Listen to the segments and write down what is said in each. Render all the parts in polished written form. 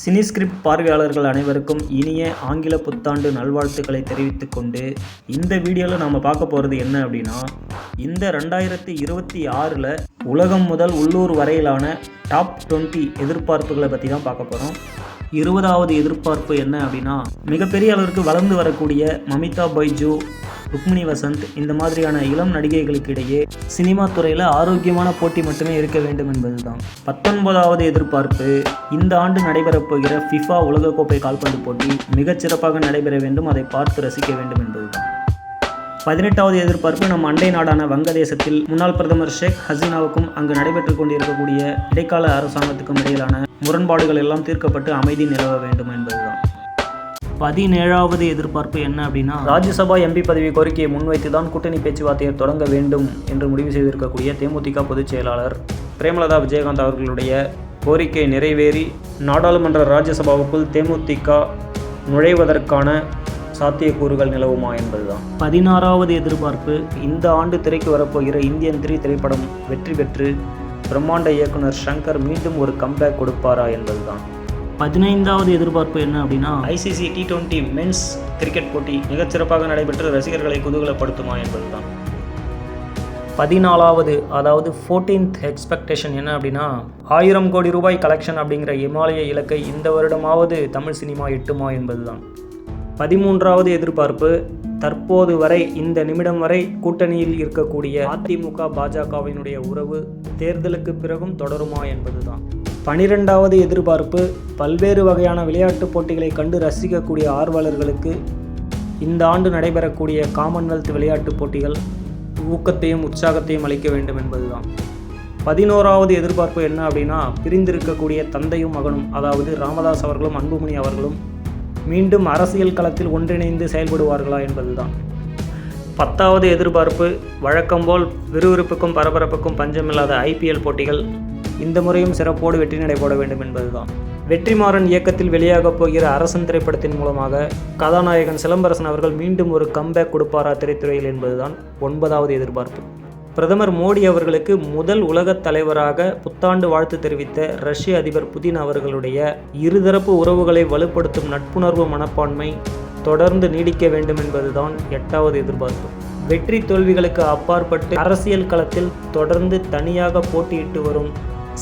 சினிஸ்கிரிப்ட் பார்வையாளர்கள் அனைவருக்கும் இனிய ஆங்கில புத்தாண்டு நல்வாழ்த்துக்களை தெரிவித்துக் கொண்டு இந்த வீடியோவில் நாம் பார்க்க போகிறது என்ன அப்படின்னா, இந்த 2026 உலகம் முதல் உள்ளூர் வரையிலான டாப் 20 எதிர்பார்ப்புகளை பற்றி தான் பார்க்க போகிறோம். 20வது எதிர்பார்ப்பு என்ன அப்படின்னா, மிகப்பெரிய அளவிற்கு வளர்ந்து வரக்கூடிய மமிதா பைஜு, ருக்மிணி வசந்த் இந்த மாதிரியான இளம் நடிகைகளுக்கு இடையே சினிமா துறையில் ஆரோக்கியமான போட்டி மட்டுமே இருக்க வேண்டும் என்பதுதான். 19வது எதிர்பார்ப்பு, இந்த ஆண்டு நடைபெறப் போகிற ஃபிஃபா உலகக்கோப்பை கால்பந்து போட்டி மிகச்சிறப்பாக நடைபெற வேண்டும், அதை பார்த்து ரசிக்க வேண்டும் என்பதுதான். 18வது எதிர்பார்ப்பு, நம் அண்டை நாடான வங்கதேசத்தில் முன்னாள் பிரதமர் ஷேக் ஹசீனாவுக்கும் அங்கு நடைபெற்றுக் கொண்டிருக்கக்கூடிய இடைக்கால அரசாங்கத்துக்கும் இடையிலான முரண்பாடுகள் எல்லாம் தீர்க்கப்பட்டு அமைதி நிலவ வேண்டும் என்பதுதான். 17வது எதிர்பார்ப்பு என்ன அப்படின்னா, ராஜ்யசபா எம்பி பதவி கோரிக்கையை முன்வைத்து தான் கூட்டணி பேச்சுவார்த்தையை தொடங்க வேண்டும் என்று முடிவு செய்திருக்கக்கூடிய தேமுதிக பொதுச் செயலாளர் பிரேமலதா விஜயகாந்த் அவர்களுடைய கோரிக்கை நிறைவேறி நாடாளுமன்ற ராஜ்யசபாவுக்குள் தேமுதிக நுழைவதற்கான சாத்தியக்கூறுகள் நிலவுமா என்பதுதான். 16வது எதிர்பார்ப்பு, இந்த ஆண்டு திரைக்கு வரப்போகிற இந்தியன் 3 திரைப்படம் வெற்றி பெற்று பிரம்மாண்ட இயக்குனர் ஷங்கர் மீண்டும் ஒரு கம்பேக் கொடுப்பாரா என்பதுதான். 15வது எதிர்பார்ப்பு என்ன அப்படின்னா, ICC T20 மென்ஸ் கிரிக்கெட் போட்டி மிகச்சிறப்பாக நடைபெற்று ரசிகர்களை குதூகலப்படுத்துமா என்பதுதான். 14வது, அதாவது 14th எக்ஸ்பெக்டேஷன் என்ன அப்படின்னா, 1000 கோடி ரூபாய் கலெக்ஷன் அப்படிங்கிற இமாலய இலக்கை இந்த வருடமாவது தமிழ் சினிமா எட்டுமா என்பதுதான். 13வது எதிர்பார்ப்பு, தற்போது வரை இந்த நிமிடம் வரை கூட்டணியில் இருக்கக்கூடிய அதிமுக பாஜகவினுடைய உறவு தேர்தலுக்கு பிறகும் தொடருமா என்பதுதான். 12வது எதிர்பார்ப்பு, பல்வேறு வகையான விளையாட்டுப் போட்டிகளை கண்டு ரசிக்கக்கூடிய ஆர்வலர்களுக்கு இந்த ஆண்டு நடைபெறக்கூடிய காமன்வெல்த் விளையாட்டுப் போட்டிகள் ஊக்கத்தையும் உற்சாகத்தையும் அளிக்க வேண்டும் என்பதுதான். 11வது எதிர்பார்ப்பு என்ன அப்படின்னா, பிரிந்திருக்கக்கூடிய தந்தையும் மகனும், அதாவது ராமதாஸ் அவர்களும் அன்புமணி அவர்களும் மீண்டும் அரசியல் களத்தில் ஒன்றிணைந்து செயல்படுவார்களா என்பதுதான். 10வது எதிர்பார்ப்பு, வழக்கம்போல் விறுவிறுப்புக்கும் பரபரப்புக்கும் பஞ்சமில்லாத IPL போட்டிகள் இந்த முறையும் சிறப்போடு வெற்றி நடைபோட வேண்டும் என்பதுதான். வெற்றிமாறன் இயக்கத்தில் வெளியாக போகிற அரசன் திரைப்படத்தின் மூலமாக கதாநாயகன் சிலம்பரசன் அவர்கள் மீண்டும் ஒரு கம்பேக் கொடுப்பாரா திரைத்துறையில் என்பதுதான் 9வது எதிர்பார்ப்பு. பிரதமர் மோடி அவர்களுக்கு முதல் உலகத் தலைவராக புத்தாண்டு வாழ்த்து தெரிவித்த ரஷ்ய அதிபர் புதின் அவர்களுடைய இருதரப்பு உறவுகளை வலுப்படுத்தும் நட்புணர்வு மனப்பான்மை தொடர்ந்து நீடிக்க வேண்டும் என்பதுதான் 8வது எதிர்பார்ப்பு. வெற்றி தோல்விகளுக்கு அப்பாற்பட்டு அரசியல் களத்தில் தொடர்ந்து தனியாக போட்டியிட்டு வரும்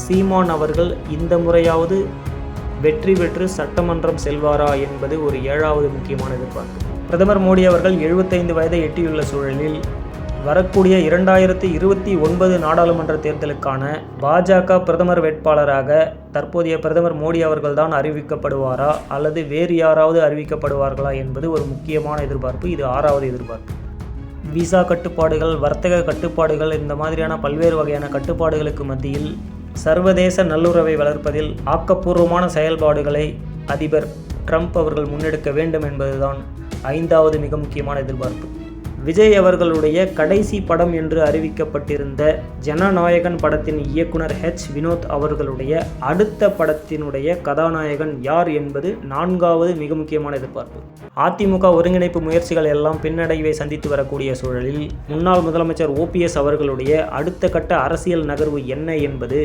சீமான் அவர்கள் இந்த முறையாவது வெற்றி பெற்று சட்டமன்றம் செல்வாரா என்பது ஒரு 7வது முக்கியமான எதிர்பார்ப்பு. பிரதமர் மோடி அவர்கள் 75 வயதை எட்டியுள்ள சூழலில் வரக்கூடிய 2029 நாடாளுமன்ற தேர்தலுக்கான பாஜக பிரதமர் வேட்பாளராக தற்போதைய பிரதமர் மோடி அவர்கள்தான் அறிவிக்கப்படுவாரா அல்லது வேறு யாராவது அறிவிக்கப்படுவார்களா என்பது ஒரு முக்கியமான எதிர்பார்ப்பு. இது 6வது எதிர்பார்ப்பு. விசா கட்டுப்பாடுகள், வர்த்தக கட்டுப்பாடுகள், இந்த மாதிரியான பல்வேறு வகையான கட்டுப்பாடுகளுக்கு மத்தியில் சர்வதேச நல்லுறவை வளர்ப்பதில் ஆக்கப்பூர்வமான செயல்பாடுகளை அதிபர் ட்ரம்ப் அவர்கள் முன்னெடுக்க வேண்டும் என்பதுதான் 5வது மிக முக்கியமான எதிர்பார்ப்பு. விஜய் அவர்களுடைய கடைசி படம் என்று அறிவிக்கப்பட்டிருந்த ஜனநாயகன் படத்தின் இயக்குனர் வினோத் அவர்களுடைய அடுத்த படத்தினுடைய கதாநாயகன் யார் என்பது 4வது மிக முக்கியமான எதிர்பார்ப்பு. அதிமுக ஒருங்கிணைப்பு முயற்சிகள் எல்லாம் பின்னடைவை சந்தித்து வரக்கூடிய சூழலில் முன்னாள் முதலமைச்சர் OPS அவர்களுடைய அடுத்த கட்ட அரசியல் நகர்வு என்ன என்பது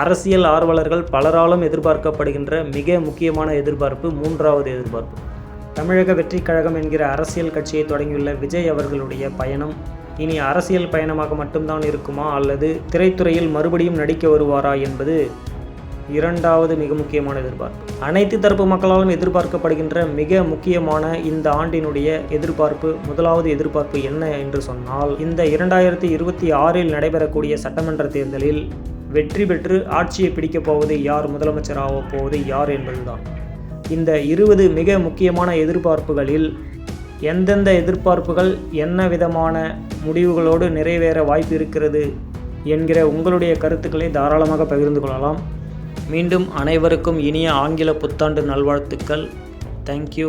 அரசியல் ஆர்வலர்கள் பலராலும் எதிர்பார்க்கப்படுகின்ற மிக முக்கியமான எதிர்பார்ப்பு. 3வது எதிர்பார்ப்பு, தமிழக வெற்றி கழகம் என்கிற அரசியல் கட்சியை தொடங்கியுள்ள விஜய் அவர்களுடைய பயணம் இனி அரசியல் பயணமாக மட்டும்தான் இருக்குமா அல்லது திரைத்துறையில் மறுபடியும் நடிக்க வருவாரா என்பது 2வது மிக முக்கியமான எதிர்பார்ப்பு. அனைத்து தரப்பு மக்களாலும் எதிர்பார்க்கப்படுகின்ற மிக முக்கியமான இந்த ஆண்டினுடைய எதிர்பார்ப்பு, 1வது எதிர்பார்ப்பு என்ன என்று சொன்னால், இந்த 2026 நடைபெறக்கூடிய சட்டமன்ற தேர்தலில் வெற்றி பெற்று ஆட்சியை பிடிக்கப் போவது யார், முதலமைச்சராக போவது யார் என்பதுதான். இந்த 20 மிக முக்கியமான எதிர்பார்ப்புகளில் எந்தெந்த எதிர்பார்ப்புகள் என்ன விதமான முடிவுகளோடு நிறைவேற வாய்ப்பு இருக்கிறது என்கிற உங்களுடைய கருத்துக்களை தாராளமாக பகிர்ந்து கொள்ளலாம். மீண்டும் அனைவருக்கும் இனிய ஆங்கில புத்தாண்டு நல்வாழ்த்துக்கள். தேங்க்யூ.